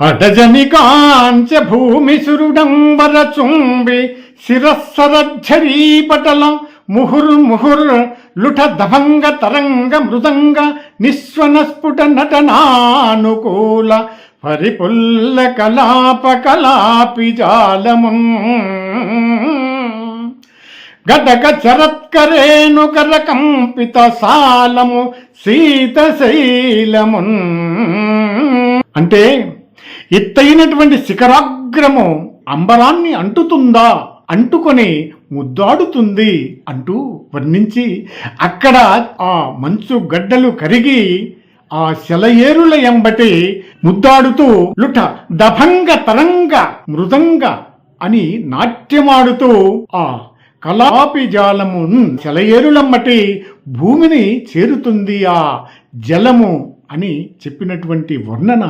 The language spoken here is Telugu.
అటజని కాంచ భూమి సురుడంబర చుంబి శిరస్సరఝరీపటల ముహుర్ముహుర్ లుఠ దభంగ తరంగ మృదంగ నిస్వన స్ఫుట నటనానుకూల పరిపుల్ల కలాప కలాపి జాలమున్ గదగ చరత్కరేణు కరకంపిత సాలము శీతశైలమున్. అంటే ఎత్తైనటువంటి శిఖరాగ్రము అంబరాన్ని అంటుతుందా, అంటుకొని ముద్దాడుతుంది అంటూ వర్ణించి అక్కడ ఆ మంచు గడ్డలు కరిగి ఆ శలయేరుల ఎంబటి ముద్దాడుతూ లుఠ దభంగ తరంగ మృదంగ అని నాట్యమాడుతూ ఆ కలాపి జాలము శలయేరులమ్మటి భూమిని చేరుతుంది ఆ జలము అని చెప్పినటువంటి వర్ణన